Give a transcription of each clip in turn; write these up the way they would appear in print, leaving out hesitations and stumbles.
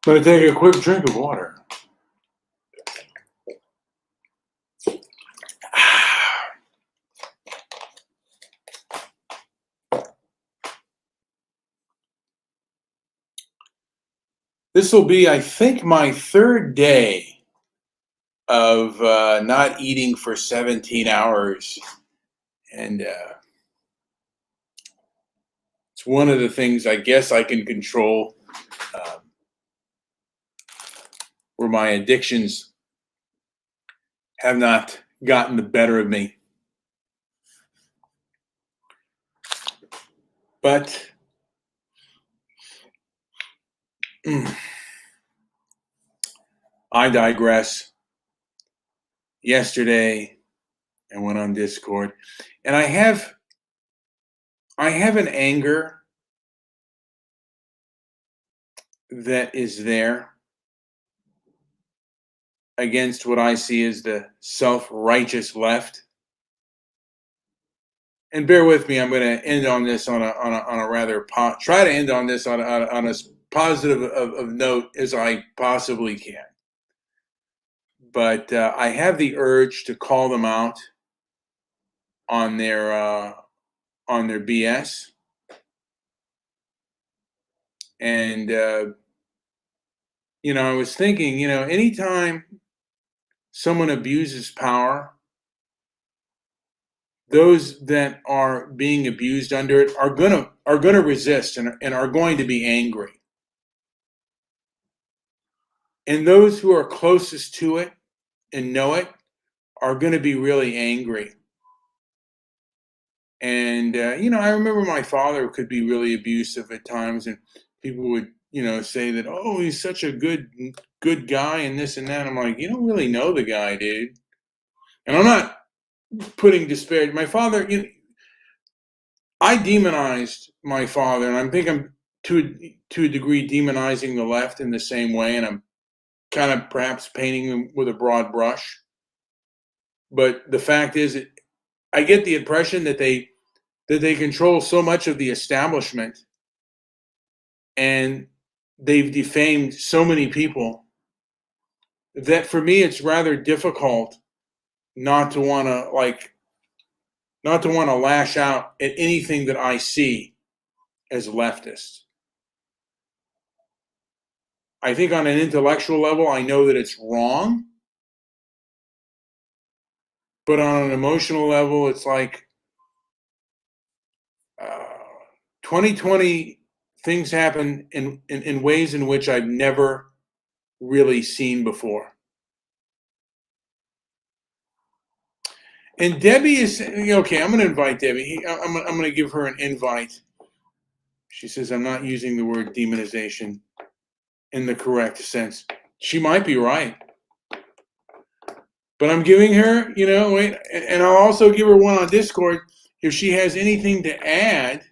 But take a quick drink of water. This will be, I think, my third day of not eating for 17 hours. And it's one of the things I guess I can control where my addictions have not gotten the better of me. But I digress. Yesterday, I went on Discord, and I have an anger that is there against what I see as the self-righteous left. And bear with me, I'm going to end on this on a rather try to end on this on as positive of note as I possibly can. But I have the urge to call them out on their BS. And I was thinking, anytime someone abuses power, those that are being abused under it are gonna resist and are going to be angry. And those who are closest to it and know it are going to be really angry. And I remember my father could be really abusive at times, and people would say that, oh, he's such a good guy and this and that. I'm like, you don't really know the guy, dude. And I'm not putting disparage. My father, I demonized my father, and I think I'm to a degree demonizing the left in the same way, and I'm kind of perhaps painting them with a broad brush. But the fact is, I get the impression that they control so much of the establishment, and they've defamed so many people, that for me it's rather difficult not to want to lash out at anything that I see as leftist. I think on an intellectual level, I know that it's wrong. But on an emotional level, it's like 2020 things happen in ways in which I've never really seen before. And Debbie is okay. I'm going to invite Debbie. I'm going to give her an invite. She says I'm not using the word demonization in the correct sense. She might be right, but I'm giving her, wait, and I'll also give her one on Discord if she has anything to add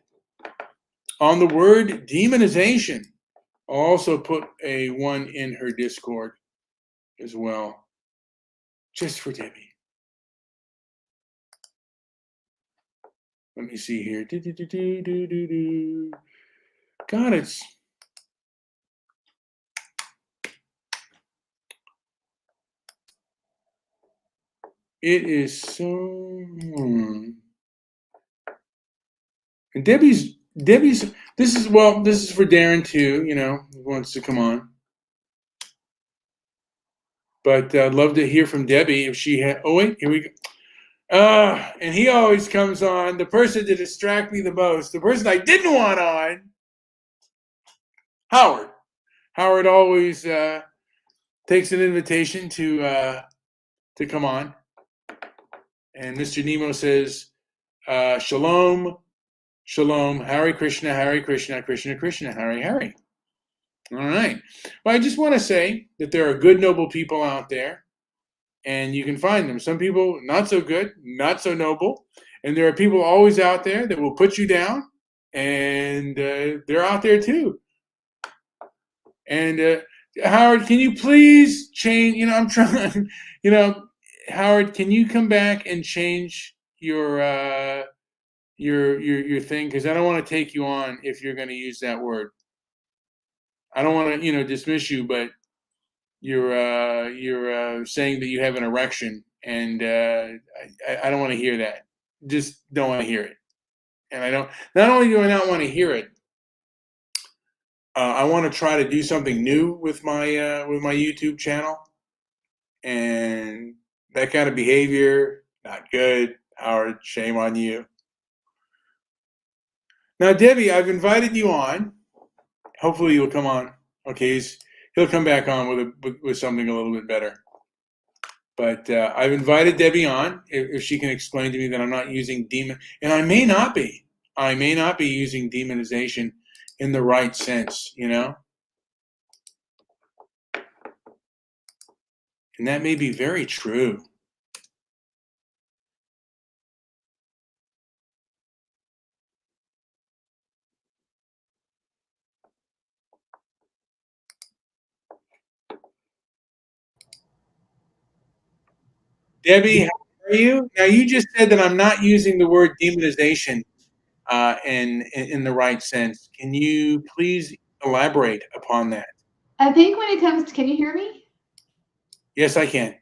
on the word demonization. I'll also put a one in her Discord as well, just for Debbie. Let me see here. God, it is so. And Debbie's. This is for Darren too. Who wants to come on. But I'd love to hear from Debbie if she had. Oh wait, here we go. And he always comes on. The person to distract me the most, the person I didn't want on, Howard. Howard always takes an invitation to come on. And Mr. Nemo says, Shalom, Shalom, Hare Krishna, Hare Krishna, Krishna Krishna, Hare Hare. All right. Well, I just want to say that there are good, noble people out there, and you can find them. Some people not so good, not so noble, and there are people always out there that will put you down, and they're out there too. And Howard, can you please change? I'm trying. Howard, can you come back and change your thing? Because I don't want to take you on if you're going to use that word. I don't want to, dismiss you, but you're saying that you have an erection, and I don't want to hear that. Just don't want to hear it. And I don't. Not only do I not want to hear it, I want to try to do something new with my YouTube channel, and that kind of behavior not good. Howard, shame on you. Now, Debbie, I've invited you on. Hopefully, you'll come on. Okay, he'll come back on with something a little bit better. But I've invited Debbie on if she can explain to me that I'm not using and I may not be. I may not be using demonization in the right sense, And that may be very true. Debbie, how are you? Now, you just said that I'm not using the word demonization in the right sense. Can you please elaborate upon that? I think when it comes to, can you hear me? Yes, I can.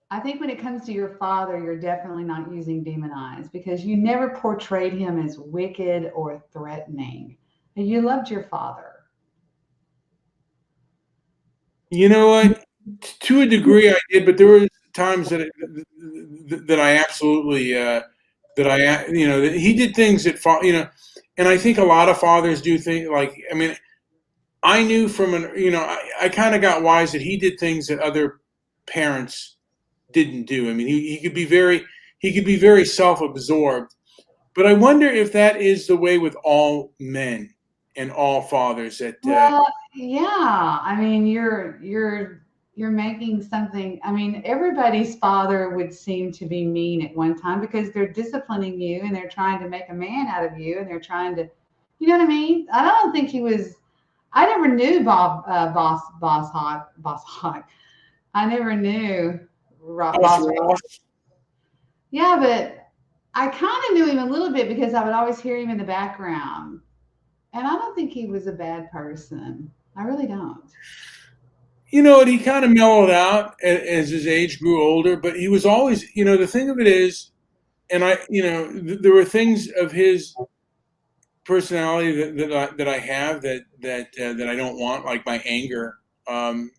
I think when it comes to your father, you're definitely not using demonize because you never portrayed him as wicked or threatening. And you loved your father. You know what? To a degree, I did, but there were times that I absolutely that he did things and I think a lot of fathers do things like I knew from I kind of got wise that he did things that other parents didn't do. I mean, he could be very self-absorbed, but I wonder if that is the way with all men and all fathers that. Well, yeah. I mean, you're making something. I mean, everybody's father would seem to be mean at one time because they're disciplining you and they're trying to make a man out of you and they're trying to, you know what I mean? I don't think he was. I never knew Boss Hawk. I never knew Boss. Yeah, but I kind of knew him a little bit because I would always hear him in the background. And I don't think he was a bad person. I really don't. You know, he kind of mellowed out as his age grew older, but he was always, the thing of it is, and there were things of his personality that I have that I don't want, like my anger, and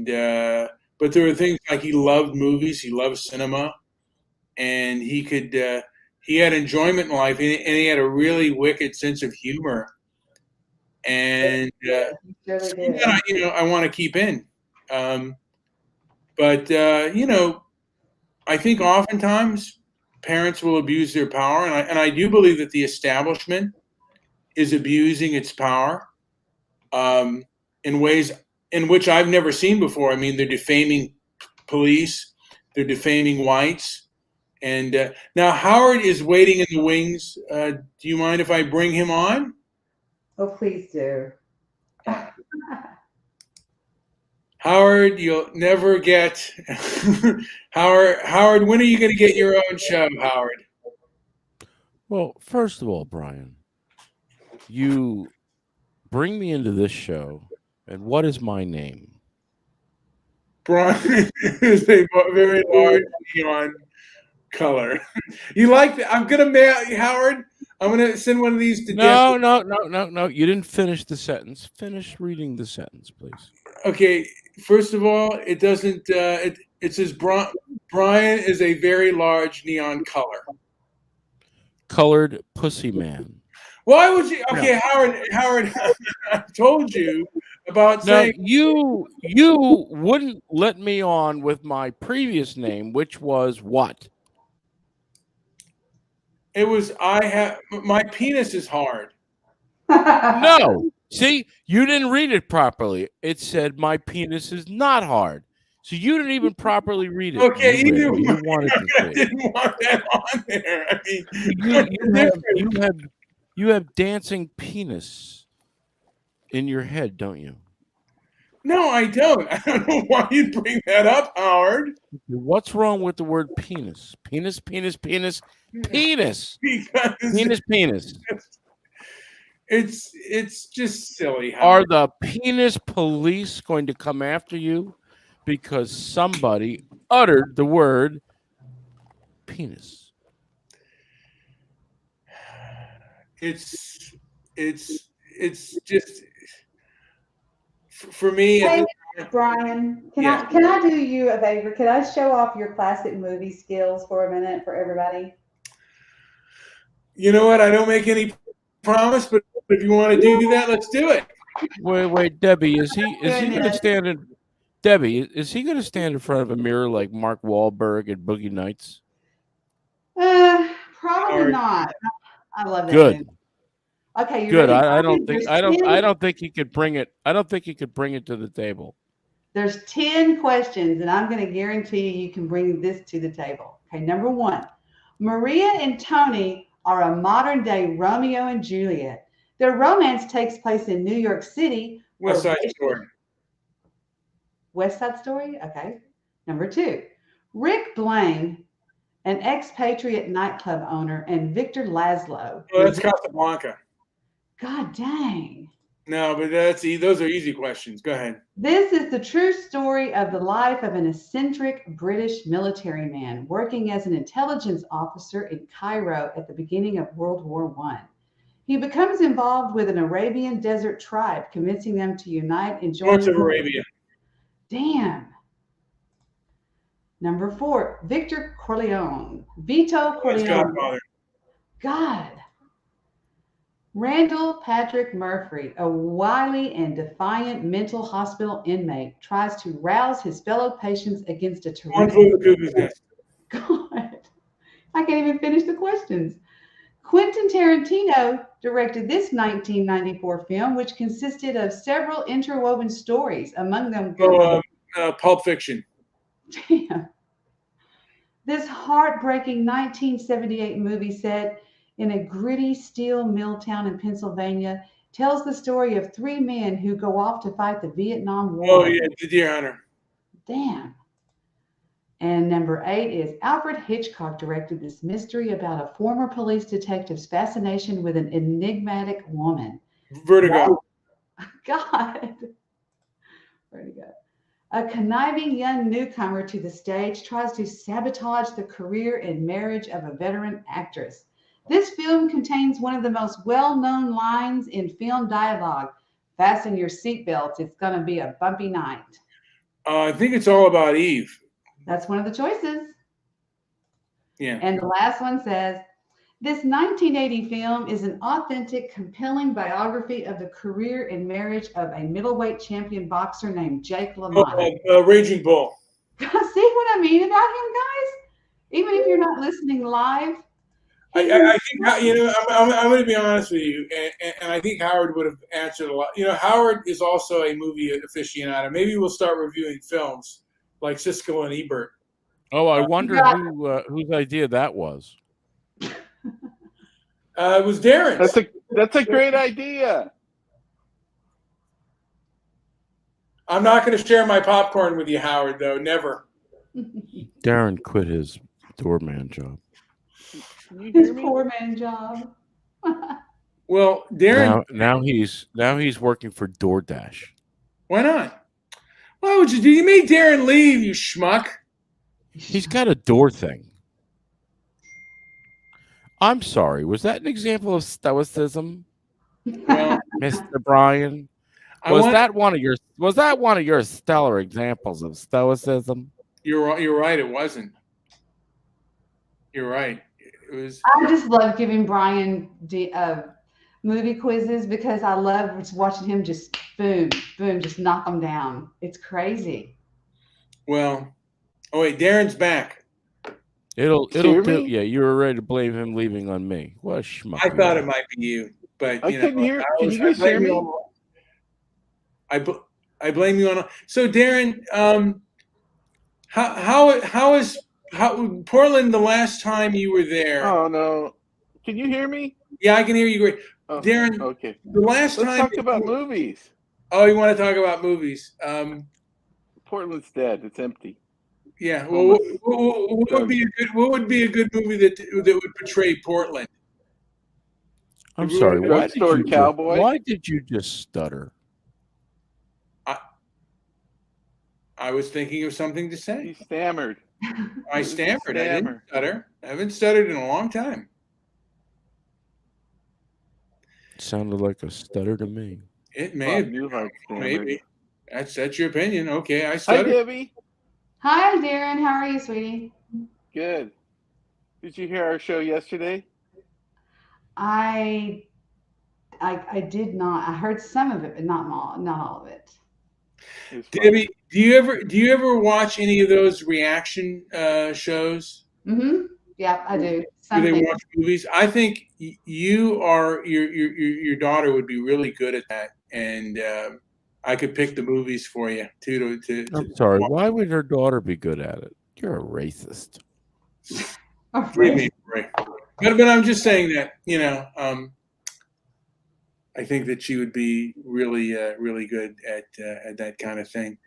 but there were things like he loved movies, he loved cinema, and he had enjoyment in life, and he had a really wicked sense of humor, and Really did. that I want to keep in. Um, but I think oftentimes parents will abuse their power, and I do believe that the establishment is abusing its power in ways in which I've never seen before. I mean, they're defaming police, they're defaming whites, and now Howard is waiting in the wings. Do you mind if I bring him on? Oh, please do. Howard, you'll never get Howard, when are you going to get your own show, Howard? Well, first of all, Brian, you bring me into this show, and what is my name? Brian is a very large neon color. You like that? I'm gonna mail Howard. I'm gonna send one of these to No, no. You didn't finish the sentence. Finish reading the sentence, please. Okay, first of all, it doesn't. It says Brian is a very large neon color. Colored pussy man. Why would you? Okay, Howard, I told you about saying. You wouldn't let me on with my previous name, which was what? It was my penis is hard. No. See, you didn't read it properly. It said my penis is not hard. So you didn't even properly read it. Okay, you wanted to I didn't want that on there. I mean, you have dancing penis in your head, don't you? No, I don't. I don't know why you bring that up, Howard. What's wrong with the word penis? Penis. Because Penis. It's just silly. Are Howard. the penis police going to come after you because somebody uttered the word penis? It's just for me. Hey, Brian, Yeah. can I do you a favor? Can I show off your classic movie skills for a minute for everybody? You know what? I don't make any promise, but if you want to do that, let's do it. Wait, Debbie, is he going to Goodness. stand in? Debbie, is he going to stand in front of a mirror like Mark Wahlberg at Boogie Nights? Probably Howard. not. I love that Good. movie. Okay, you Good. ready? I don't think There's 10 I don't think he could bring it. I don't think he could bring it to the table. There's 10 questions, and I'm going to guarantee you can bring this to the table. Okay, number one, Maria and Tony are a modern day Romeo and Juliet. Their romance takes place in New York City, where West Side Story. West Side Story? Okay. Number two, Rick Blaine, an expatriate nightclub owner, and Victor Laszlo. Oh, that's Casablanca. God dang. No, but those are easy questions. Go ahead. This is the true story of the life of an eccentric British military man working as an intelligence officer in Cairo at the beginning of World War I. He becomes involved with an Arabian desert tribe, convincing them to unite and join. Lawrence of Arabia. Damn. Number four, Victor Corleone. Vito That's Corleone. Godfather. God. Randall Patrick Murphy, a wily and defiant mental hospital inmate, tries to rouse his fellow patients against a One terrific. Flew Over the Cuckoo's Nest. God, I can't even finish the questions. Quentin Tarantino directed this 1994 film, which consisted of several interwoven stories, among them. Pulp Fiction. Damn. This heartbreaking 1978 movie set in a gritty steel mill town in Pennsylvania tells the story of three men who go off to fight the Vietnam War. Oh, yeah, The Deer Hunter. Damn. And number eight is Alfred Hitchcock directed this mystery about a former police detective's fascination with an enigmatic woman. Vertigo. God. Vertigo. A conniving young newcomer to the stage tries to sabotage the career and marriage of a veteran actress. This film contains one of the most well-known lines in film dialogue. Fasten your seatbelts. It's going to be a bumpy night. I think it's All About Eve. That's one of the choices. Yeah. And the last one says, this 1980 film is an authentic, compelling biography of the career and marriage of a middleweight champion boxer named Jake LaMotta. Raging Bull. See what I mean about him, guys? Even if you're not listening live. I think, I'm going to be honest with you, and I think Howard would have answered a lot. Howard is also a movie aficionado. Maybe we'll start reviewing films like Siskel and Ebert. Oh, I wonder whose idea that was. It was Darren's. That's a great idea. I'm not going to share my popcorn with you, Howard, though. Never. Darren quit his doorman job. His poor man job. Well, Darren. Now he's working for DoorDash. Why not? Why would you do? You made Darren leave, you schmuck. He's got a door thing. I'm sorry. Was that an example of stoicism, Well, Mr. Brian? Was that one of your stellar examples of stoicism? You're right. It wasn't. You're right. It was. I just love giving Brian movie quizzes because I love watching him just boom, boom, just knock them down. It's crazy. Well, oh wait, Darren's back. It'll do. Yeah, you were ready to blame him leaving on me. What a schmuck. I thought it might be you, but I couldn't hear. Can you guys hear me? I blame you on. So Darren, how is Portland the last time you were there? Oh no, can you hear me? Yeah, I can hear you great. Oh, Darren, okay. The last Let's time. talk about movies. Oh, you want to talk about movies? Portland's dead. It's empty. Yeah. Well, what would be a good movie that would portray Portland? I'm sorry. Drugstore cowboy. Why did you just stutter? I was thinking of something to say. He stammered. I stammered. I didn't stutter. I haven't stuttered in a long time. Sounded like a stutter to me. It may Bob have knew how it stammered. maybe. That's your opinion. Okay, I Hi, stuttered. Debbie. Hi, Darren. How are you, sweetie? Good. Did you hear our show yesterday? I did not. I heard some of it, but not all of it. It was fun. Debbie, do you ever watch any of those reaction shows? Mm-hmm. Yeah, I do. Do they Something. watch movies? I think your daughter would be really good at that, and I could pick the movies for you too. I'm sorry. Why would her daughter be good at it? You're a racist. Give me a break. But I'm just saying that I think that she would be really really good at that kind of thing.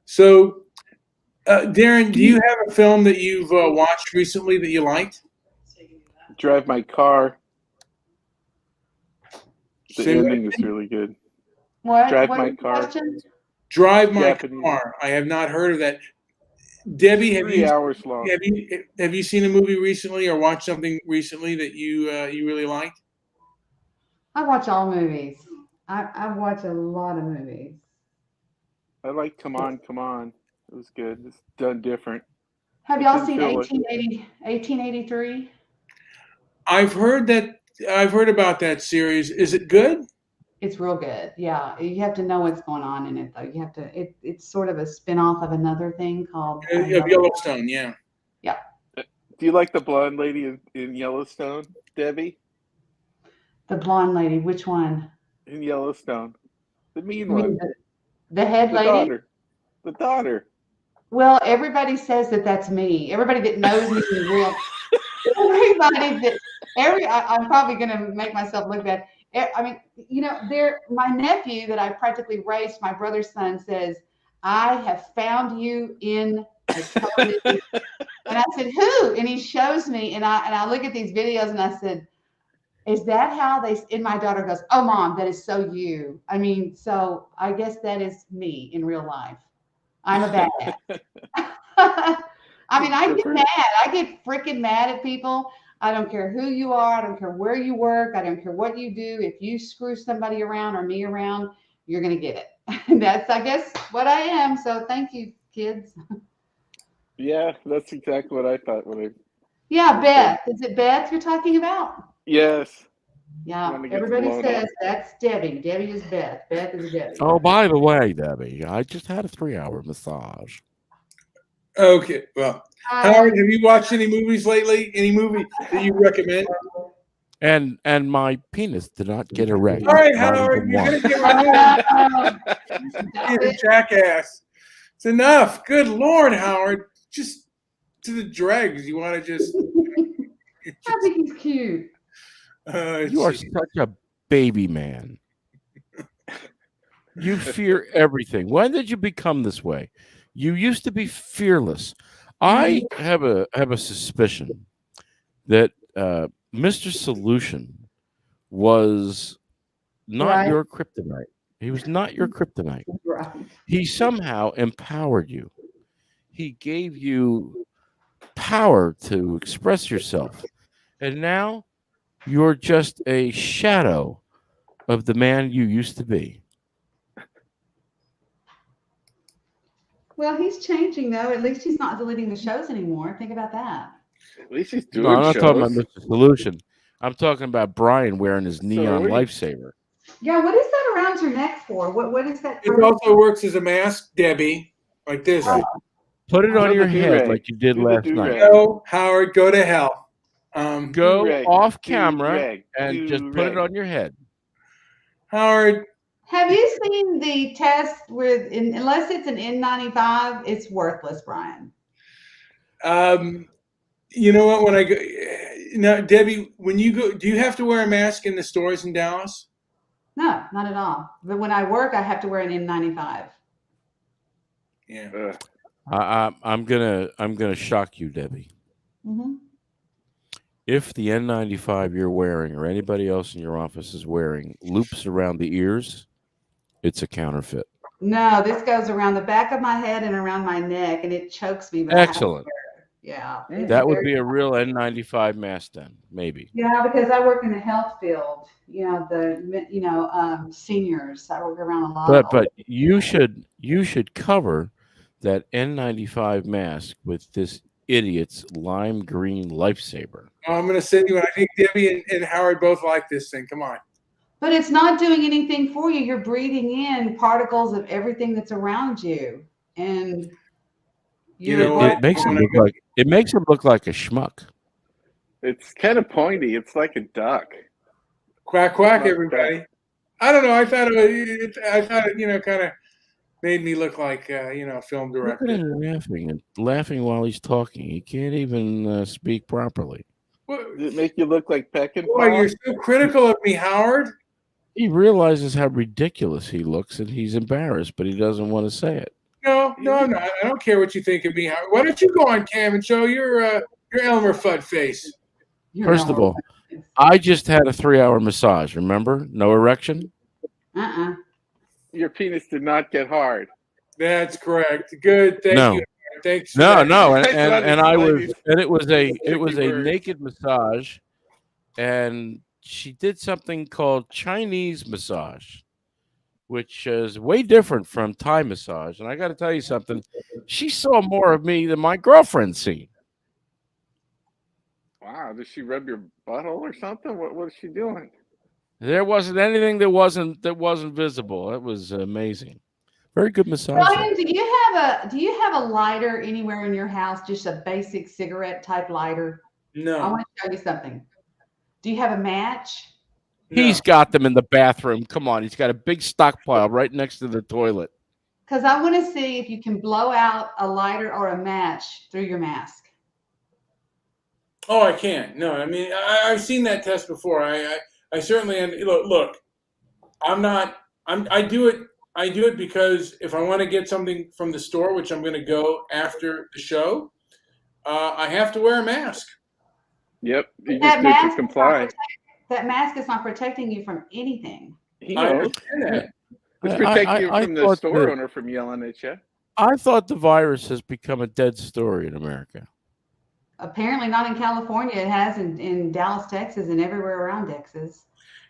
So, Darren, do you have a film that you've watched recently that you liked? Drive My Car. The Say ending is really good. What? Drive what My is the Car. question? Drive My Japanese. Car. I have not heard of that. Debbie, have 3 you hours long. have you seen a movie recently or watched something recently that you really liked? I watch all movies. I watch a lot of movies. I like Come On, Come On. It was good. It's done different. Have It y'all didn't seen feel like- 1883? I've heard about that series. Is it good? It's real good. Yeah, you have to know what's going on in it, though. You have to. It's sort of a spin-off of another thing called Of Yellowstone, yeah. Do you like the blonde lady in Yellowstone, Debbie? The blonde lady. Which one? In Yellowstone. The mean You mean one. the head The lady? daughter. The daughter. Well, everybody says that that's me. Everybody that knows me in real. I'm probably going to make myself look bad. I mean, my nephew that I practically raised, my brother's son, says, I have found you in a television. And I said, who? And he shows me, and I look at these videos, and I said, is that how they? And my daughter goes, oh, Mom, that is so you. I mean, so I guess that is me in real life. I'm a badass. I mean, I get mad. I get freaking mad at people. I don't care who you are. I don't care where you work. I don't care what you do. If you screw somebody around or me around, you're going to get it. And that's, I guess, what I am. So thank you, kids. Yeah, that's exactly what I thought when I. Yeah, Beth. Is it Beth you're talking about? Yes. Yeah, When it gets everybody blown says up. that's Debbie. Debbie is Beth. Beth is Debbie. Oh, by the way, Debbie, I just had a 3-hour massage. Okay, well, Howard, have you watched any movies lately? Any movie that you recommend? And my penis did not get erect. All right, not Howard, even you're once. gonna get you're a jackass. It's enough. Good Lord, Howard, just to the dregs. You want to just? I think he's cute. You are such a baby man. You fear everything. When did you become this way? You used to be fearless. I have a suspicion that Mr. Solution was not your kryptonite. He was not your kryptonite. Right. He somehow empowered you. He gave you power to express yourself. And now you're just a shadow of the man you used to be. Well, he's changing though. At least he's not deleting the shows anymore. Think about that. At least he's doing No, I'm not shows. talking about Mr. Solution. I'm talking about Brian wearing his neon lifesaver. Yeah, what is that around your neck for? What is that? It also works as a mask, Debbie, like this. Right. Put it on your head like you did last night. No, Howard, go to hell. Go off camera and just put it on your head. Howard. Have you seen the test with, unless it's an N95, it's worthless, Brian? You know what? When I go now, Debbie, when you go, do you have to wear a mask in the stores in Dallas? No, not at all. But when I work, I have to wear an N95. Yeah. I'm gonna shock you, Debbie. Mm-hmm. If the N95 you're wearing or anybody else in your office is wearing loops around the ears, it's a counterfeit. No, this goes around the back of my head and around my neck, and it chokes me. But I have to Excellent. wear it. Yeah, Mm. it's That would very. be a real N95 mask then, maybe. Yeah, because I work in the health field. Seniors. I work around a lot of But old. you should cover that N95 mask with this idiot's lime green lifesaver. Oh, I'm going to send you one. I think Debbie and Howard both like this thing. Come on. But it's not doing anything for you. You're breathing in particles of everything that's around you, and You your know brain. what? It makes him look like a schmuck. It's kind of pointy. It's like a duck. Quack, quack, Like everybody. that. I don't know. I thought it kind of made me look like, a film Look director. at him laughing while he's talking. He can't even speak properly. What? Does it make you look like Peckinpah? Boy, you're so critical of me, Howard. He realizes how ridiculous he looks, and he's embarrassed, but he doesn't want to say it. No, I'm not. I don't care what you think of me, Howard. Why don't you go on cam and show your Elmer Fudd face? First of all, I just had a 3-hour massage. Remember? No erection. Your penis did not get hard. That's correct. Good. Thank you. Thanks. No, that. no, That's not and I was, explaining and it was a tricky words. naked massage, and she did something called Chinese massage, which is way different from Thai massage. And I got to tell you something, she saw more of me than my girlfriend seen. Wow, did she rub your butthole or something? What was she doing? There wasn't anything that wasn't visible. It was amazing. Very good massage. Brian, do you have a lighter anywhere in your house? Just a basic cigarette type lighter? I No. want to show you something. Do you have a match? He's got them in the bathroom. Come on, he's got a big stockpile right next to the toilet. Because I want to see if you can blow out a lighter or a match through your mask. Oh, I can't. No, I mean, I've seen that test before. I certainly look. I do it because if I want to get something from the store, which I'm going to go after the show, I have to wear a mask. Yep, you just do it to comply. That mask is not protecting you from anything. He I knows. understand that. It's protecting you from the thought store owner from yelling at you. I thought the virus has become a dead story in America. Apparently not in California. It has in Dallas, Texas, and everywhere around Texas.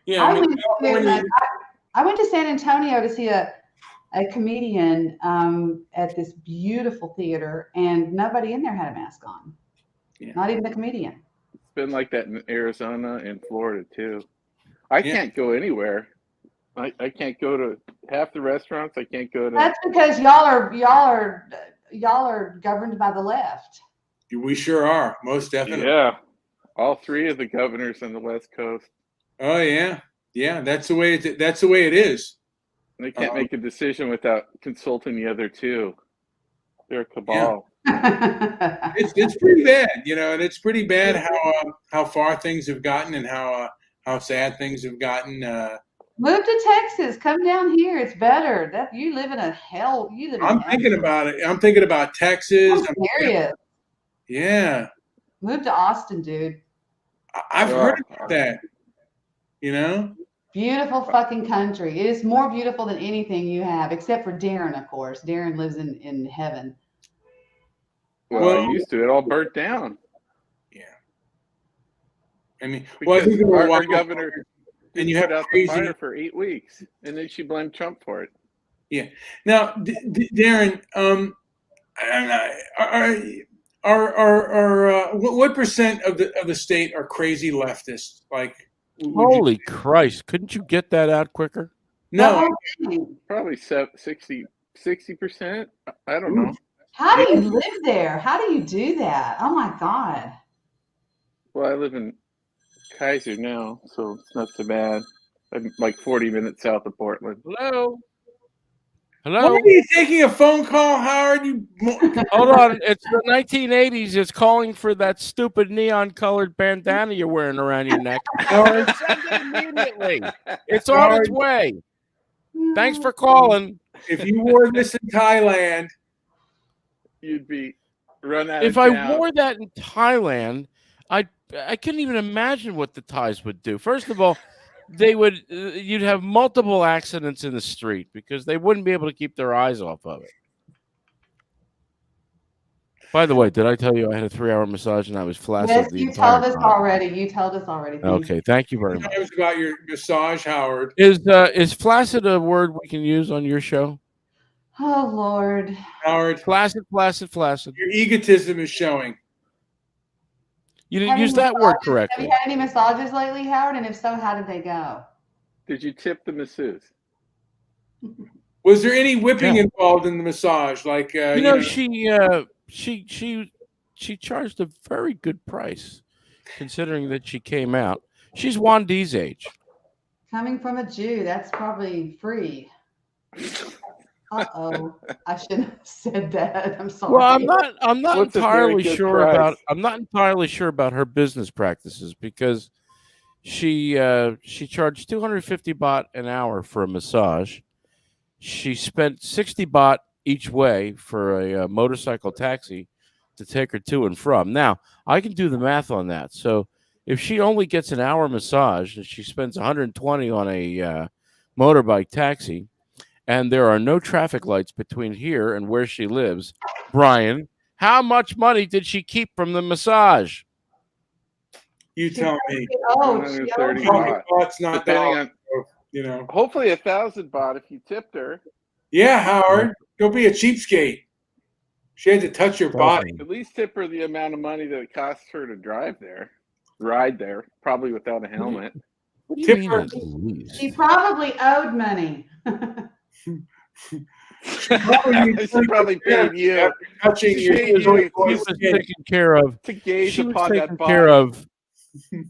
Yeah, I mean, I went to San Antonio to see a comedian at this beautiful theater, and nobody in there had a mask on. Yeah. Not even the comedian. It's been like that in Arizona and Florida too. I can't go anywhere. I can't go to half the restaurants. I can't go to. That's because y'all are governed by the left. We sure are, most definitely. Yeah, all three of the governors on the West Coast. Oh yeah. That's the way it is. They can't make a decision without consulting the other two. They're a cabal. Yeah. It's pretty bad, and it's pretty bad how far things have gotten and how sad things have gotten. Move to Texas. Come down here. It's better. That you live in a hell. You live in. I'm thinking about it. I'm thinking about Texas. I'm serious. Yeah. Move to Austin, dude. I've heard about that. Beautiful fucking country. It is more beautiful than anything you have, except for Darren, of course. Darren lives in heaven. Well, I used to. It all burnt down. Yeah. I mean, because I think our governor and you have out the fire for 8 weeks, and then she blamed Trump for it. Yeah. Now, Darren, what percent of the state are crazy leftists? Like, holy Christ! Couldn't you get that out quicker? No, probably 60%. I don't know. How do you live there? How do you do that? Oh my God. Well, I live in Kaiser now, so it's not so bad. I'm like 40 minutes south of Portland. Hello. Why are you taking a phone call, Howard? Hold on. It's the 1980s. It's calling for that stupid neon-colored bandana you're wearing around your neck. Send it immediately. It's on its way. Thanks for calling. If you wore this in Thailand, you'd be run out of town. If I wore that in Thailand, I couldn't even imagine what the ties would do. First of all, you'd have multiple accidents in the street because they wouldn't be able to keep their eyes off of it. By the way, did I tell you I had a 3-hour massage and I was flaccid Yes, the you entire told us time? already. You told us already. Okay, thank you very much. It was about your massage, Howard. Is flaccid a word we can use on your show? Oh Lord. Howard, Flaccid. your egotism is showing. You didn't use that word Have correctly. you had any massages lately, Howard? And if so, how did they go? Did you tip the masseuse? Was there any whipping Yeah. involved in the massage? Like She charged a very good price, considering that she came out. She's Juan D's age. Coming from a Jew, that's probably free. Uh-oh. I shouldn't have said that. I'm sorry. Well, I'm not What's a very entirely good sure price? about her business practices because she charged 250 baht an hour for a massage. She spent 60 baht each way for a motorcycle taxi to take her to and from. Now, I can do the math on that. So if she only gets an hour massage and she spends 120 on a motorbike taxi, and there are no traffic lights between here and where she lives, Brian, how much money did she keep from the massage? you tell me. Oh, 130 Talking baht. baht's not Depending dollars, on, you know. hopefully 1,000 baht if you tipped her. Yeah, Howard, don't be a cheapskate. She had to touch your body. At least tip her the amount of money that it costs her to ride there, probably without a helmet. What do you Tip mean her. at least? she probably owed money. She probably paid you After touching She your paid you. usually She moist was skin. taken care of. to gaze She was upon taken that care body. of.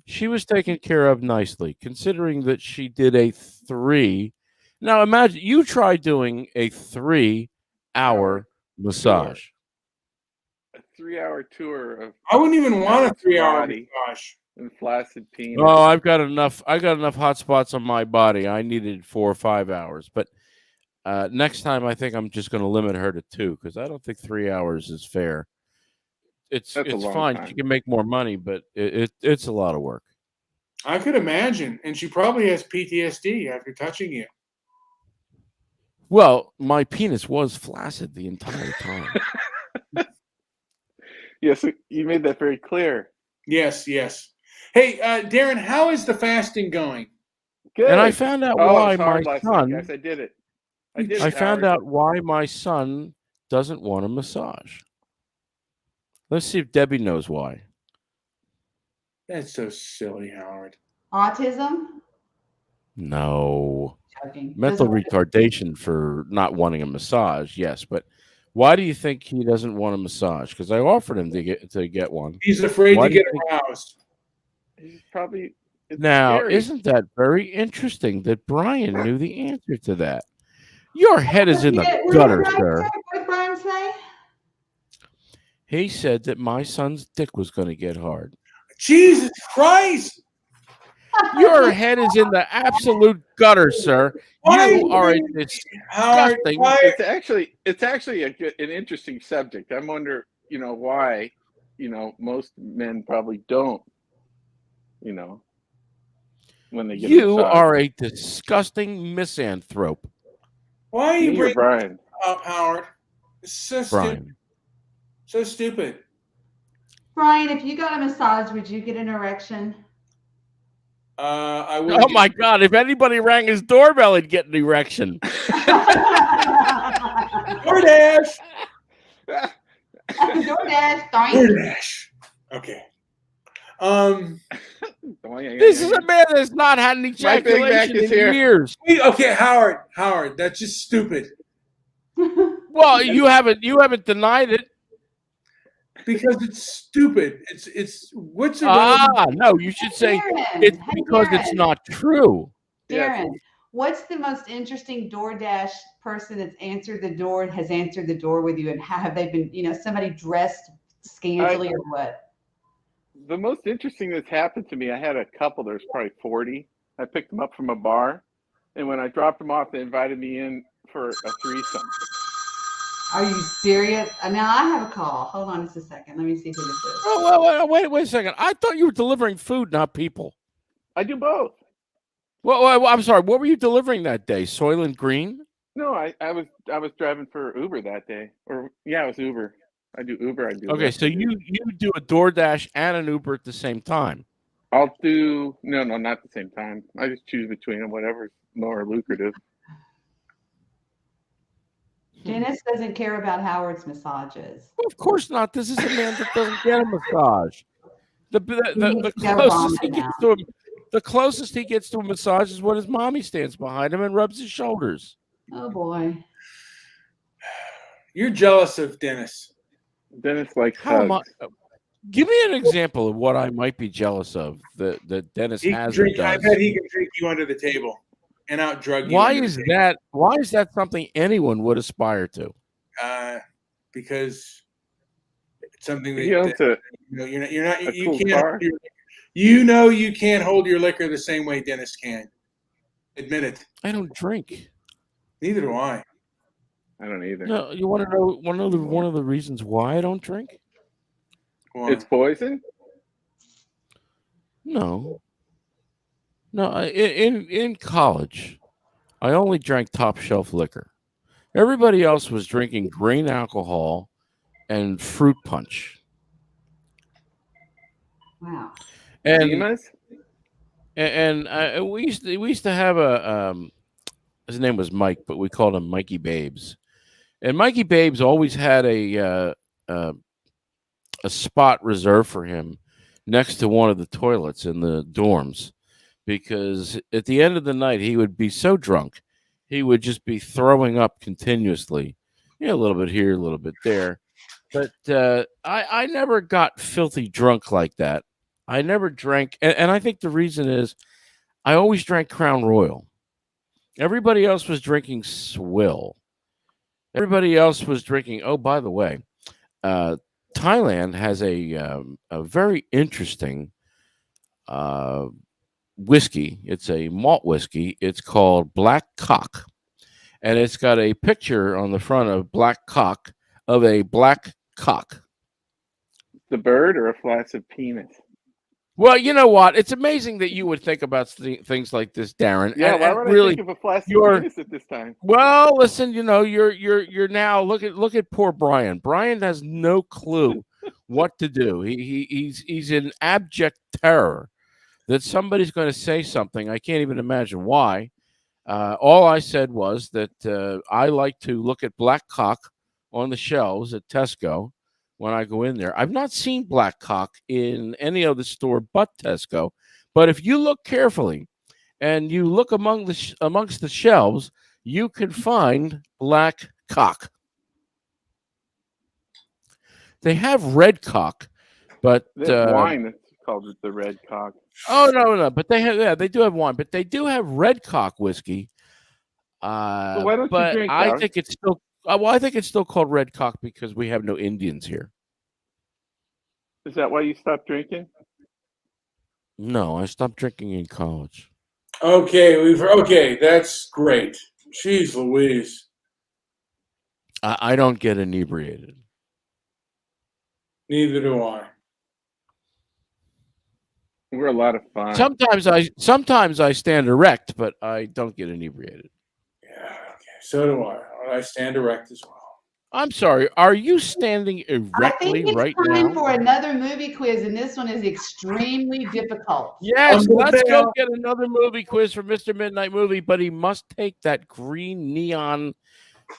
She was taken care of nicely, considering that she did a 3. Now imagine you try doing a 3-hour massage. A 3-hour tour of I wouldn't even want a Howard's 3-hour body. massage. and flaccid penis. Oh, I got enough hot spots on my body. I needed 4 or 5 hours, but next time I think I'm just going to limit her to 2 because I don't think 3 hours is fair. That's a It's long fine. time. She can make more money, but it's a lot of work. I could imagine. And she probably has PTSD after touching you. Well, my penis was flaccid the entire time. Yes, you made that very clear. Yes. Hey, Darren, how is the fasting going? Good. And I found out Oh, it why was my hard last night, son. guys. I did it. I found Howard. out why my son doesn't want a massage. Let's see if Debbie knows why. That's so silly, Howard. Autism? No. Joking. Mental Doesn't- retardation for not wanting a massage, yes, but why do you think he doesn't want a massage? Because I offered him to get one. He's afraid Why to do you get think- aroused. He's probably it's Now, scary. isn't that very interesting that Brian knew the answer to that? Your head is in the What did gutter, Brian sir. say? What did Brian say? He said that my son's dick was going to get hard. Jesus Christ! Your head is in the absolute gutter, sir. Why You are a did- Howard, disgusting. why? it's actually an interesting subject. I wonder, why, most men probably don't, when they get a You massage. are a disgusting misanthrope, Why are you Me or bringing Brian? this up, Howard? It's so stupid. Brian. So stupid. Brian, if you got a massage, would you get an erection? I would. Oh my God! If anybody rang his doorbell, he'd get an erection. DoorDash. DoorDash, darn. DoorDash. Okay. This is a man that's not had an Big Mac ejaculation is in here. years. Okay, Howard, that's just stupid. Well, you haven't denied it. Because it's stupid. It's what's the No, you should say Darren, it's hey, because it's Darren. not true. Darren, what's the most interesting DoorDash person that's has answered the door with you, and how have they been? Somebody dressed scantily or what? The most interesting that's happened to me, I had a couple, there's probably 40. I picked them up from a bar, and when I dropped them off, they invited me in for a threesome. Are you serious? Now I have a call. Hold on just a second. Let me see who this is. Oh, wait a second. I thought you were delivering food, not people. I do both. Well, I'm sorry. What were you delivering that day? Soylent Green? No, I was driving for Uber that day, or yeah, it was Uber. I do Uber. I do. Okay, Lyft, so you do a DoorDash and an Uber at the same time. I'll do no, not at the same time. I just choose between them, whatever's more lucrative. Dennis doesn't care about Howard's massages. Well, of course not. This is a man that doesn't get a massage. The needs to go closest he vomit gets to the closest he gets to a massage is when his mommy stands behind him and rubs his shoulders. Oh boy. You're jealous of Dennis. Dennis likes How hugs. Give me an example of what I might be jealous of that Dennis He has. can drink, or I does. bet he can drink you under the table and out drug you. Why is that? Why is that something anyone would aspire to? Because it's something that, He owns a you're not a you cool can't car. you can't hold your liquor the same way Dennis can. Admit it. I don't drink. Neither do I. I don't either. No, you want to know one of the reasons why I don't drink? Why? It's poison. No. In college, I only drank top shelf liquor. Everybody else was drinking grain alcohol and fruit punch. Wow. And Zimas? we used to have a his name was Mike, but we called him Mikey Babes. And Mikey Babes always had a spot reserved for him next to one of the toilets in the dorms, because at the end of the night he would be so drunk he would just be throwing up continuously. A little bit here, a little bit there. But I never got filthy drunk like that. I never drank, and I think the reason is I always drank Crown Royal. Everybody else was drinking Swill. Everybody else was drinking. Oh, by the way, Thailand has a very interesting whiskey. It's a malt whiskey. It's called Black Cock, and it's got a picture on the front of Black Cock of a black cock. The bird or a flaccid penis? Well, you know what? It's amazing that you would think about things like this, Darren. Yeah, why would I think of a flaccid penis at this time? Well, listen, you're now look at poor Brian. Brian has no clue what to do. He's in abject terror that somebody's going to say something. I can't even imagine why. All I said was that I like to look at black cock on the shelves at Tesco when I go in there. I've not seen black cock in any other store but Tesco. But if you look carefully and you look amongst the shelves, you can find black cock. They have red cock, but wine that's called the red cock. Oh no! But they do have wine, but they do have red cock whiskey. So why don't you drink? I think it's still. I think it's still called red cock because we have no Indians here. Is that why you stopped drinking? No, I stopped drinking in college. Okay, that's great. Jeez Louise. I don't get inebriated. Neither do I. We're a lot of fun. Sometimes I stand erect, but I don't get inebriated. Yeah, okay. So do I. I stand erect as well. I'm sorry. Are you standing I erectly think it's right time now? for another movie quiz, and this one is extremely difficult. Yes, let's go get another movie quiz for Mr. Midnight Movie, but he must take that green neon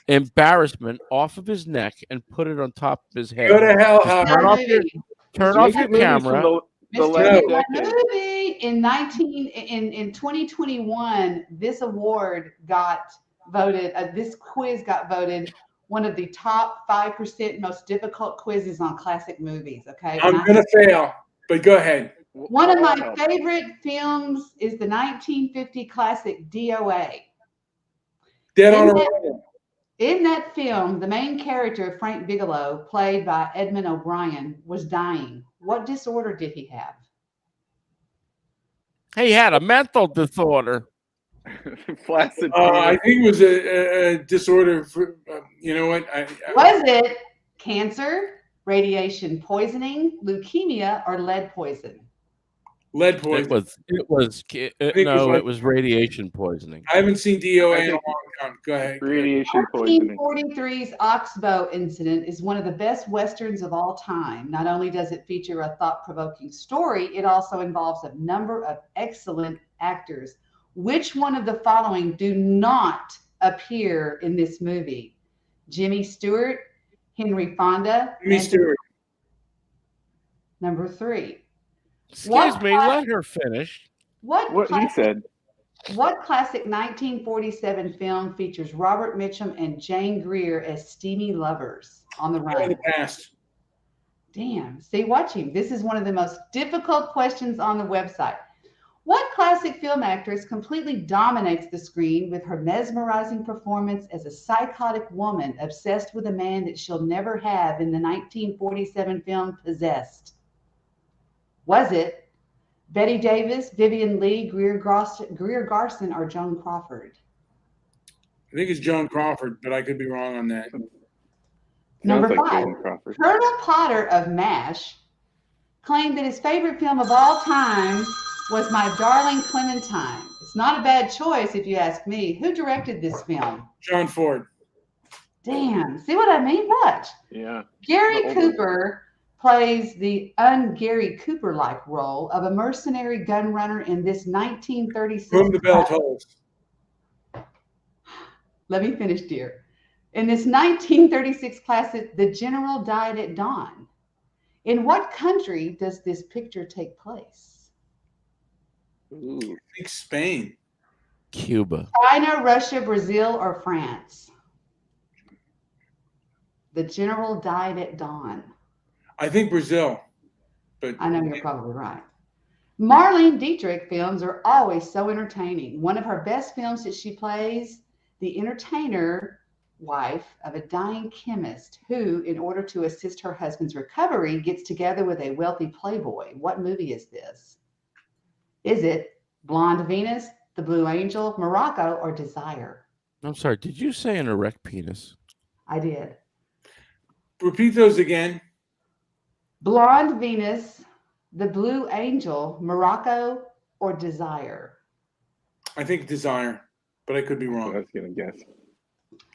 embarrassment off of his neck and put it on top of his head. Go to hell, Howard. Turn off your camera. Mr. Movie in 2021, this award got voted. This quiz got voted one of the top 5% most difficult quizzes on classic movies. Okay, I'm gonna fail, but go ahead. One of my favorite films is the 1950 classic DOA. Dead on Arrival. In that film, the main character, Frank Bigelow, played by Edmund O'Brien, was dying. What disorder did he have? He had a mental disorder. Flaccid I penis. think it was a disorder. For, you know what? Was it cancer, radiation poisoning, leukemia, or lead poison? Lead It poison. was. It was. I think No, it it was radiation poisoning. I haven't seen DOA I in a think long time. Go ahead. radiation poisoning. 1943's Oxbow incident is one of the best westerns of all time. Not only does it feature a thought-provoking story, it also involves a number of excellent actors. Which one of the following do not appear in this movie? Jimmy Stewart, Henry Fonda, Jimmy Stewart. Number 3. Excuse me. Let her finish. What What he said. classic 1947 film features Robert Mitchum and Jane Greer as steamy lovers on the In run? the past. Damn. See, watching. This is one of the most difficult questions on the website. What classic film actress completely dominates the screen with her mesmerizing performance as a psychotic woman obsessed with a man that she'll never have in the 1947 film Possessed? Was it Betty Davis, Vivian Leigh, Greer Garson, or Joan Crawford? I think it's Joan Crawford, but I could be wrong on that. Number Sounds like 5. Joan Crawford. Colonel Potter of MASH claimed that his favorite film of all time was My Darling Clementine. It's not a bad choice if you ask me. Who directed this film? John Ford. Damn. See what I mean? Watch. Yeah. Gary The old one. Cooper plays the un-Gary Cooper-like role of a mercenary gun runner in this 1936. Whom the bell tolls. Let me finish, dear. In this 1936 classic, The General Died at Dawn. In what country does this picture take place? Ooh. I think Spain. Cuba. China, Russia, Brazil, or France? The General Died at Dawn. I think Brazil. But I know you're probably right. Marlene Dietrich films are always so entertaining. One of her best films that she plays, the entertainer wife of a dying chemist who, in order to assist her husband's recovery, gets together with a wealthy playboy. What movie is this? Is it Blonde Venus, The Blue Angel, Morocco, or Desire? I'm sorry. Did you say an erect penis? I did. repeat those again. Blonde Venus, The Blue Angel, Morocco, or Desire? I think Desire, but I could be That's what I wrong. was gonna guess.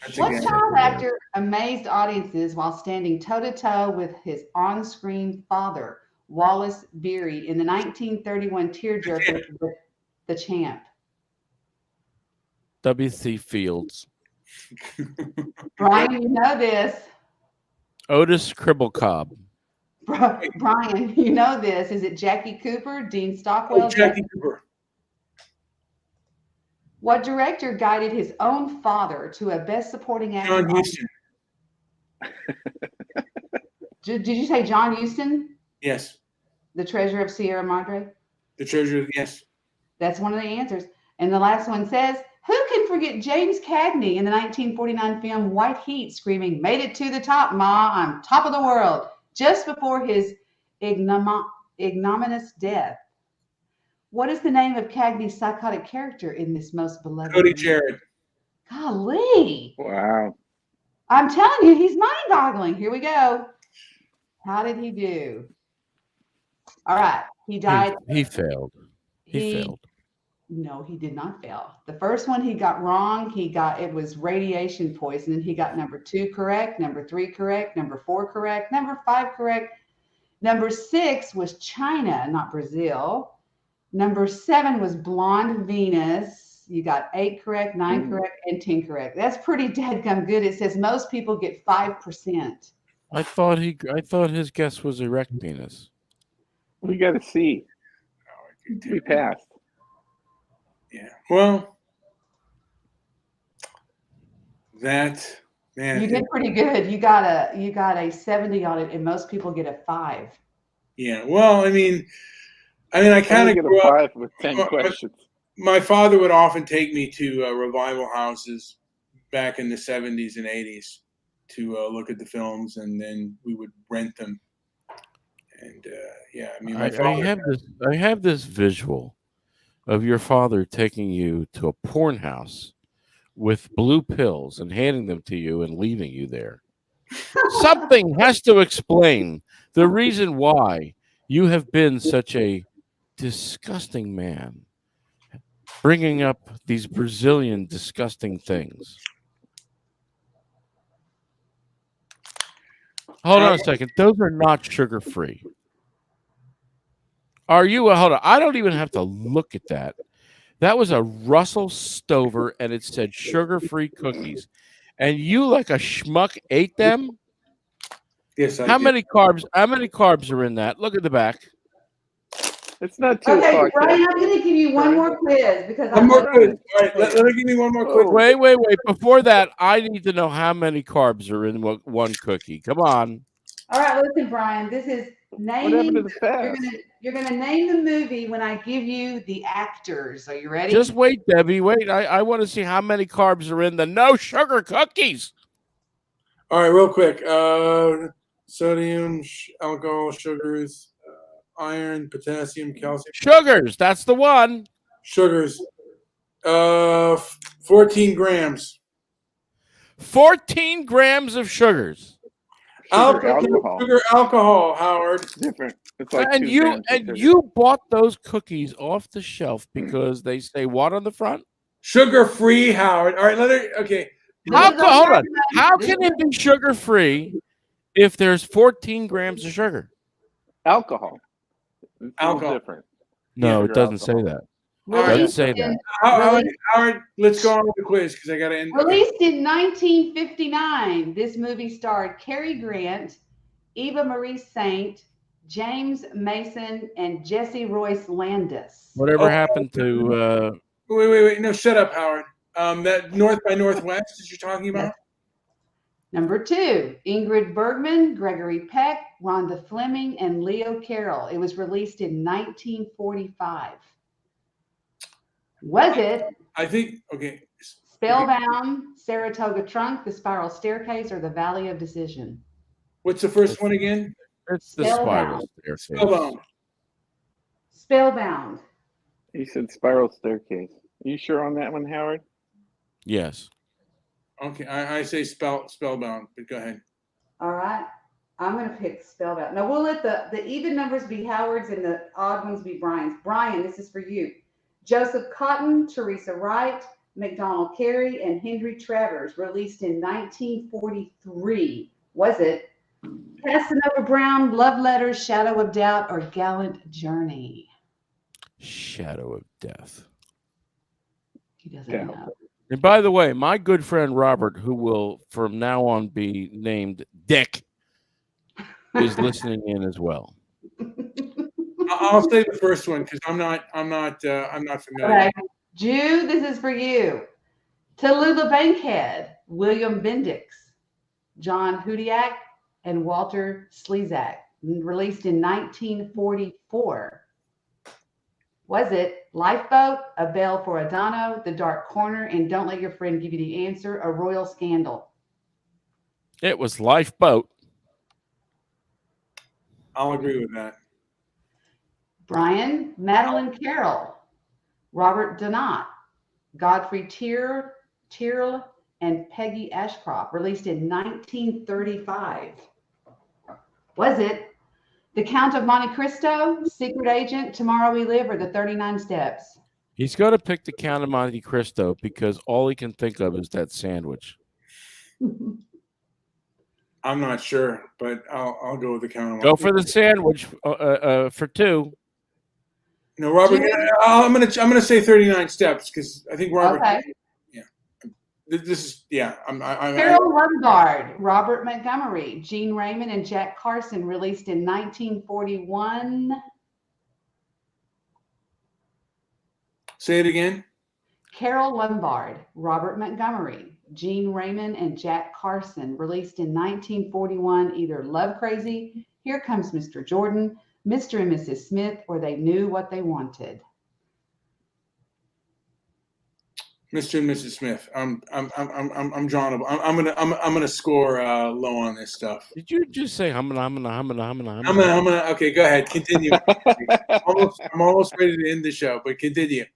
That's What again. child actor amazed audiences while standing toe-to-toe with his on-screen father, Wallace Beery, in the 1931 tearjerker, The Champ? W.C. Fields. Brian, you know this. Otis Cribblecobb. Brian, you know this. Is it Jackie Cooper, Dean Stockwell? Jackie Cooper. What director guided his own father to a Best Supporting Actor? John Huston. Did you say John Huston, Yes. The Treasure of Sierra Madre? The Treasure. Yes. That's one of the answers. And the last one says, who can forget James Cagney in the 1949 film White Heat screaming, "Made it to the top, Ma, I'm top of the world," just before his ignominious death? What is the name of Cagney's psychotic character in this most beloved Cody movie? Jarrett. Golly. Wow. I'm telling you, he's mind-boggling. Here we go. How did he do? All right. He died. He failed. He failed. No, he did not fail. The first one he got wrong. It was radiation poisoning. He got number 2 correct, number 3 correct, number 4 correct, number 5 correct. Number 6 was China, not Brazil. Number 7 was Blonde Venus. You got 8 correct, 9 correct, and 10 correct. That's pretty dadgum good. It says most people get 5%. I thought his guess was erect penis. We got to see. We passed. Yeah. Well, that man. You did pretty good. You got a 70 on it, and most people get a 5. Yeah. Well, I mean, I kind Only of get grew a up. 5 with 10 questions. My father would often take me to revival houses back in the 70s and 80s to look at the films, and then we would rent them. And yeah, I mean, I have this visual of your father taking you to a porn house with blue pills and handing them to you and leaving you there. Something has to explain the reason why you have been such a disgusting man, bringing up these Brazilian disgusting things. Hold on a second. Those are not sugar-free. Are you? Hold on. I don't even have to look at that. That was a Russell Stover, and it said sugar-free cookies. And you, like a schmuck, ate them? Yes, I How did. many carbs? How many carbs are in that? Look at the back. It's not 2 Okay, o'clock Brian, yet. I'm going to give you one more quiz because One I more know quiz. All right, let me give me one more quiz. Wait. Before that, I need to know how many carbs are in one cookie. Come on. All right, listen, Brian. This is What happened naming. to the fast? You're gonna name the movie when I give you the actors. Are you ready? Just wait, Debbie. Wait. I want to see how many carbs are in the no sugar cookies. All right, real quick. Sodium, alcohol, sugars, iron, potassium, calcium. Sugars. That's the one. Sugars. 14 grams. 14 grams of sugars. Sugar alcohol, Howard. Different. It's like And 2 you grams of and sugar. you bought those cookies off the shelf because they say what on the front? Sugar free, Howard. All right, okay. Hold on. How can it be sugar free if there's 14 grams of sugar? Alcohol. It's a little Alcohol. different. No, Sugar it doesn't alcohol. say that. All right. Doesn't say that. Howard, let's go on with the quiz because I got to end. Released in 1959, this movie starred Cary Grant, Eva Marie Saint, James Mason, and Jesse Royce Landis. Whatever happened to Wait. No, shut up, Howard. That North by Northwest that you're talking about? Number 2, Ingrid Bergman, Gregory Peck, Rhonda Fleming, and Leo Carroll. It was released in 1945. Was it I think, okay. Spellbound, Saratoga Trunk, The Spiral Staircase, or The Valley of Decision? What's the first one again? it's the Spellbound. spiral staircase. Spellbound. Spellbound. He said spiral staircase. Are you sure on that one, Howard? Yes. Okay, I say spellbound, but go ahead. All right. I'm going to pick Spellbound. Now, we'll let the even numbers be Howard's and the odd ones be Brian's. Brian, this is for you. Joseph Cotton, Teresa Wright, McDonald Carey, and Henry Travers, released in 1943. Was it Casanova Brown, Love Letters, Shadow of Doubt, or Gallant Journey? Shadow of Death. He doesn't Yeah. know. And by the way, my good friend Robert, who will from now on be named Dick, is listening in as well. I'll say the first one because I'm not familiar. Okay. Jude, this is for you. Tallulah Bankhead, William Bendix, John Hudiak, and Walter Slezak, released in 1944. Was it Lifeboat, A Bell for Adano, The Dark Corner, and Don't Let Your Friend Give You the Answer, A Royal Scandal? It was Lifeboat. I'll agree with that. Brian, Madeline Carroll, Robert Donat, Godfrey Tyrrell, and Peggy Ashcroft, released in 1935. Was it The Count of Monte Cristo, Secret Agent, Tomorrow We Live, or The 39 Steps? He's going to pick the Count of Monte Cristo because all he can think of is that sandwich. I'm not sure, but I'll go with the count. Go for the sandwich for 2. No, Robert. I'm gonna say 39 steps because I think Robert. Okay. Yeah. This is Carol Lombard, Robert Montgomery, Gene Raymond, and Jack Carson, released in 1941. Say it again. Carol Lombard, Robert Montgomery, Gene Raymond, and Jack Carson, released in 1941. Either Love Crazy, Here Comes Mr. Jordan, Mr. and Mrs. Smith, or They Knew What They Wanted. Mr. and Mrs. Smith. I'm John. I'm gonna score low on this stuff. Did you just say I'm gonna? Okay, go ahead. Continue. I'm almost ready to end the show, but continue.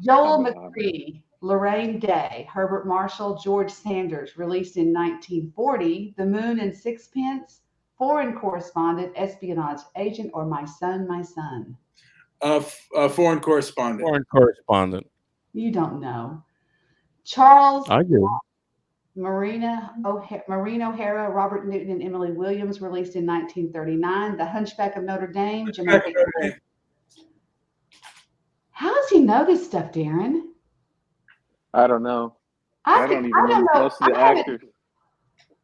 Joel Hubba hubba. McCree, Lorraine Day, Herbert Marshall, George Sanders, released in 1940. The Moon and Sixpence, Foreign Correspondent, Espionage Agent, or My Son, My Son. Foreign correspondent. Foreign correspondent. You don't know. Charles I do. Maureen O'Hara, Robert Newton, and Emily Williams, released in 1939. The Hunchback of Notre Dame, Jamaica. How does he know this stuff, Darren? I don't know. I don't even know most of the actors.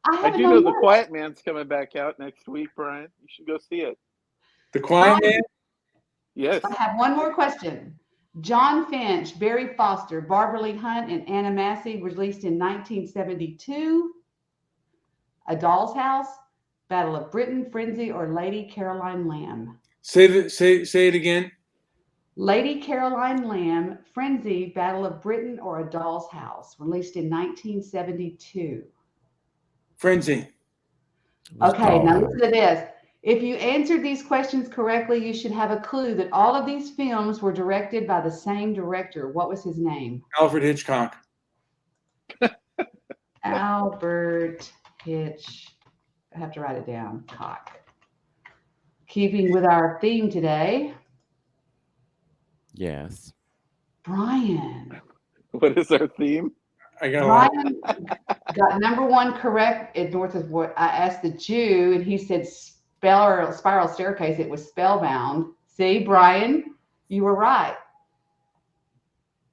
I do know The Quiet Man's coming back out next week, Brian. You should go see it. The Quiet Man? Yes. I have one more question. John Finch, Barry Foster, Barbara Lee Hunt, and Anna Massey, released in 1972. A Doll's House, Battle of Britain, Frenzy, or Lady Caroline Lamb. Say it again. Lady Caroline Lamb, Frenzy, Battle of Britain, or A Doll's House, released in 1972. Frenzy. Okay, now listen to this. If you answered these questions correctly, you should have a clue that all of these films were directed by the same director. What was his name? Alfred Hitchcock. Albert Hitch. I have to write it down. Cock. Keeping with our theme today, Yes. Brian. What is our theme? I got a lot. Brian got number one correct at North of what I asked the Jew, and he said spiral staircase. It was Spellbound. See, Brian, you were right.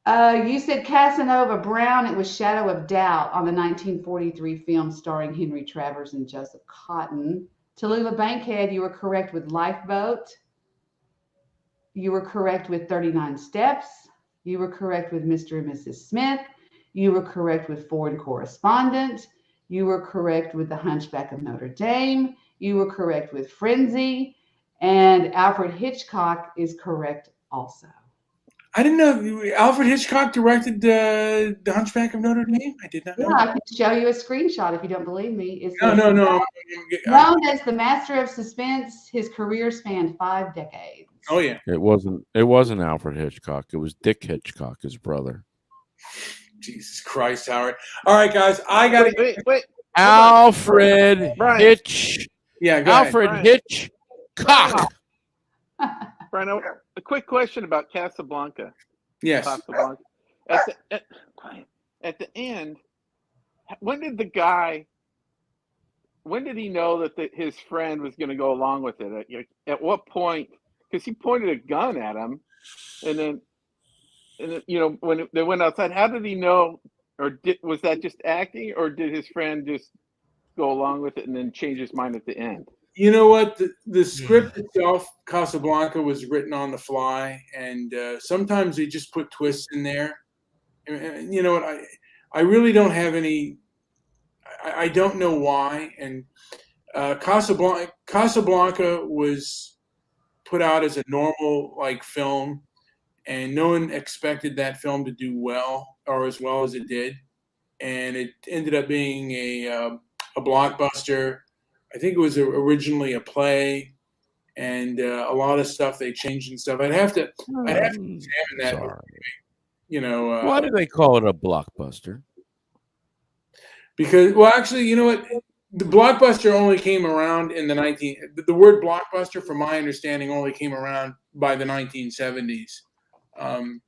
You said Casanova Brown. It was Shadow of Doubt on the 1943 film starring Henry Travers and Joseph Cotton. Tallulah Bankhead, you were correct with Lifeboat. You were correct with 39 Steps. You were correct with Mr. and Mrs. Smith. You were correct with Foreign Correspondent. You were correct with The Hunchback of Notre Dame. You were correct with Frenzy. And Alfred Hitchcock is correct also. I didn't know Alfred Hitchcock directed The Hunchback of Notre Dame. I did not know. Yeah, I can show you a screenshot if you don't believe me. It's No. known as the master of suspense. His career spanned 5 decades. Oh yeah. It wasn't Alfred Hitchcock. It was Dick Hitchcock, his brother. Jesus Christ, Howard. All right, guys, I got to Wait. Alfred Brian. Hitch. Yeah, go ahead. Alfred Brian. Hitchcock. Brian, a quick question about Casablanca. Yes. Casablanca. At the end, when did he know that his friend was going to go along with it? At what point? Because he pointed a gun at him, and then when they went outside, how did he know? Or was that just acting, or did his friend just go along with it and then change his mind at the end? You know what? The script itself, Casablanca, was written on the fly, and sometimes they just put twists in there. And you know what? I really don't have any. I don't know why. And Casablanca was put out as a normal film, and no one expected that film to do well or as well as it did, and it ended up being a blockbuster. I think it was originally a play, and a lot of stuff they changed and stuff. I'd have to examine that. Sorry. Why do they call it a blockbuster? Because, well, actually, you know what? The blockbuster only came around in the word blockbuster, from my understanding, only came around by the 1970s. When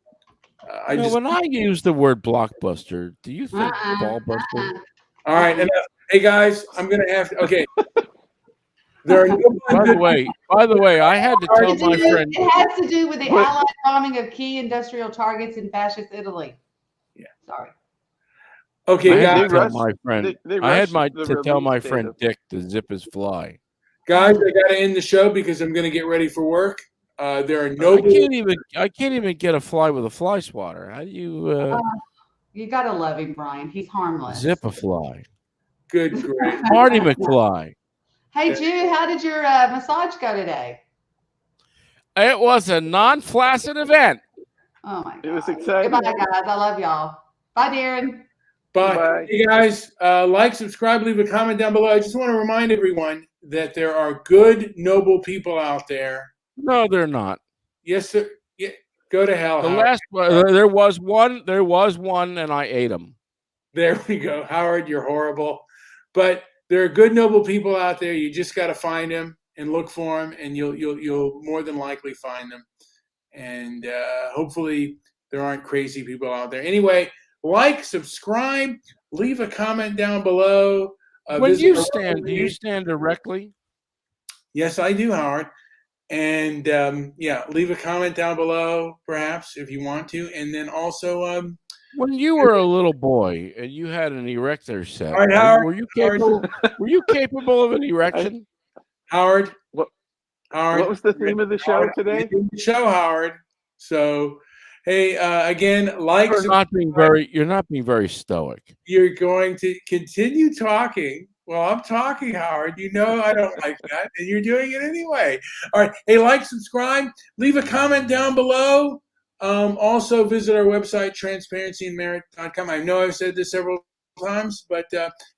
I use the word blockbuster, do you think ballbuster? All right, enough. Hey guys, I'm gonna have to. Okay. There are no By the way, I had to tell my friend. It has to do with the Allied bombing of key industrial targets in fascist Italy. Yeah. Sorry. Okay, I guys. had to tell my friend Dick to zip his fly. Guys, I got to end the show because I'm going to get ready for work. There are no. I can't even get a fly with a fly swatter. How do you? You gotta love him, Brian. He's harmless. Zip a fly. Good grief. Marty McFly. Hey, Jude, how did your massage go today? It was a non-flaccid event. Oh my God. It was exciting. Goodbye, guys. I love y'all. Bye, Darren. Bye. Hey guys, like, subscribe, leave a comment down below. I just want to remind everyone that there are good, noble people out there. No, they're not. Yes, sir. Yeah. Go to hell, The Howard. last one, there was one, and I ate them. There we go. Howard, you're horrible. But there are good, noble people out there. You just got to find them and look for them, and you'll more than likely find them. And hopefully there aren't crazy people out there. Anyway, like, subscribe, leave a comment down below. When you stand, do you stand directly? Yes, I do, Howard. And leave a comment down below, perhaps, if you want to. And then also, when you were a little boy and you had an erector set, all right, Howard, were you capable? Were you capable of an erection? Howard, What Howard, was the theme of the show today? The show, Howard. So, hey, again, like. You're not being very stoic. You're going to continue talking. Well, I'm talking, Howard. You know I don't like that, and you're doing it anyway. All right. Hey, like, subscribe, leave a comment down below. Also, visit our website, transparencyandmerit.com. I know I've said this several times, but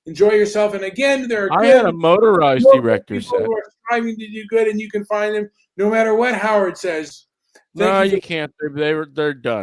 enjoy yourself. And again, there are I had a motorized erector set. Who are striving to do good, and you can find them no matter what Howard says. No, you can't. They're done.